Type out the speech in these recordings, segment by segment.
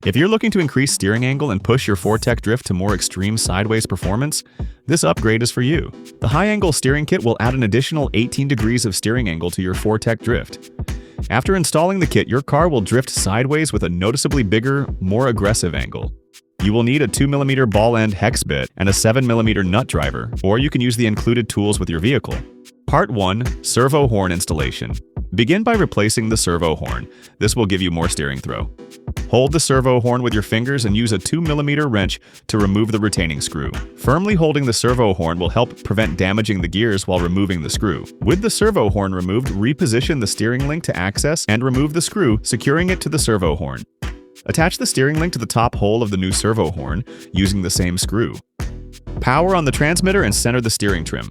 If you're looking to increase steering angle and push your Fortec Drift to more extreme sideways performance, this upgrade is for you. The high-angle steering kit will add an additional 18 degrees of steering angle to your Fortec Drift. After installing the kit, your car will drift sideways with a noticeably bigger, more aggressive angle. You will need a 2mm ball end hex bit and a 7mm nut driver, or you can use the included tools with your vehicle. Part 1. Servo Horn Installation. Begin by replacing the servo horn. This will give you more steering throw. Hold the servo horn with your fingers and use a 2mm wrench to remove the retaining screw. Firmly holding the servo horn will help prevent damaging the gears while removing the screw. With the servo horn removed, reposition the steering link to access and remove the screw, securing it to the servo horn. Attach the steering link to the top hole of the new servo horn using the same screw. Power on the transmitter and center the steering trim.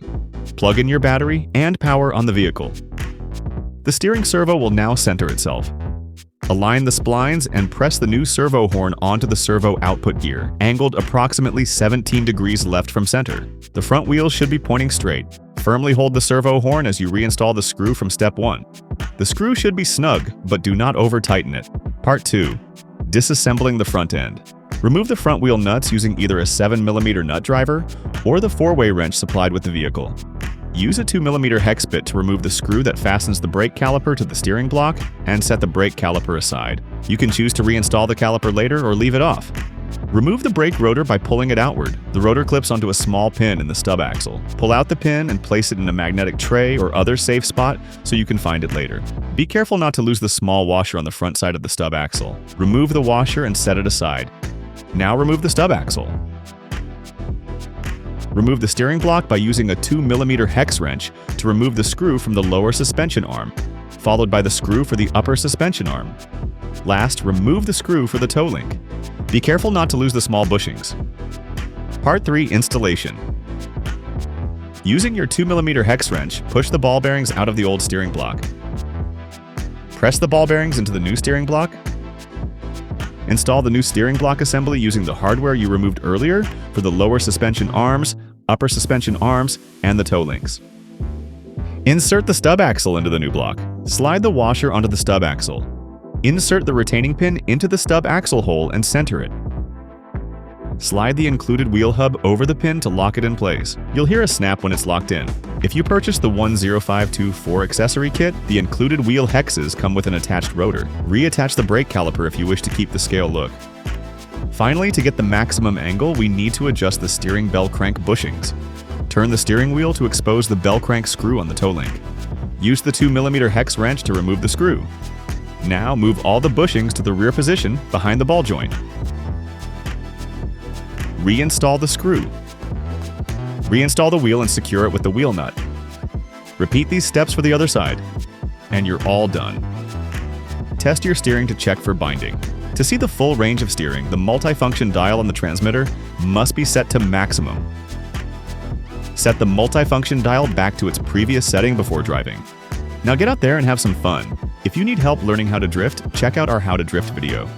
Plug in your battery and power on the vehicle. The steering servo will now center itself. Align the splines and press the new servo horn onto the servo output gear, angled approximately 17 degrees left from center. The front wheels should be pointing straight. Firmly hold the servo horn as you reinstall the screw from step 1. The screw should be snug, but do not over-tighten it. Part 2. Disassembling the front end. Remove the front wheel nuts using either a 7mm nut driver or the 4-way wrench supplied with the vehicle. Use a 2mm hex bit to remove the screw that fastens the brake caliper to the steering block and set the brake caliper aside. You can choose to reinstall the caliper later or leave it off. Remove the brake rotor by pulling it outward. The rotor clips onto a small pin in the stub axle. Pull out the pin and place it in a magnetic tray or other safe spot so you can find it later. Be careful not to lose the small washer on the front side of the stub axle. Remove the washer and set it aside. Now remove the stub axle. Remove the steering block by using a 2mm hex wrench to remove the screw from the lower suspension arm, followed by the screw for the upper suspension arm. Last, remove the screw for the toe link. Be careful not to lose the small bushings. Part 3. Installation. Using your 2mm hex wrench, push the ball bearings out of the old steering block. Press the ball bearings into the new steering block. Install the new steering block assembly using the hardware you removed earlier for the lower suspension arms, upper suspension arms, and the toe links. Insert the stub axle into the new block. Slide the washer onto the stub axle. Insert the retaining pin into the stub axle hole and center it. Slide the included wheel hub over the pin to lock it in place. You'll hear a snap when it's locked in. If you purchase the 10524 accessory kit, the included wheel hexes come with an attached rotor. Reattach the brake caliper if you wish to keep the scale look. Finally, to get the maximum angle, we need to adjust the steering bell crank bushings. Turn the steering wheel to expose the bell crank screw on the toe link. Use the 2mm hex wrench to remove the screw. Now move all the bushings to the rear position behind the ball joint. Reinstall the screw. Reinstall the wheel and secure it with the wheel nut. Repeat these steps for the other side, and you're all done. Test your steering to check for binding. To see the full range of steering, the multifunction dial on the transmitter must be set to maximum. Set the multifunction dial back to its previous setting before driving. Now get out there and have some fun. If you need help learning how to drift, check out our How to Drift video.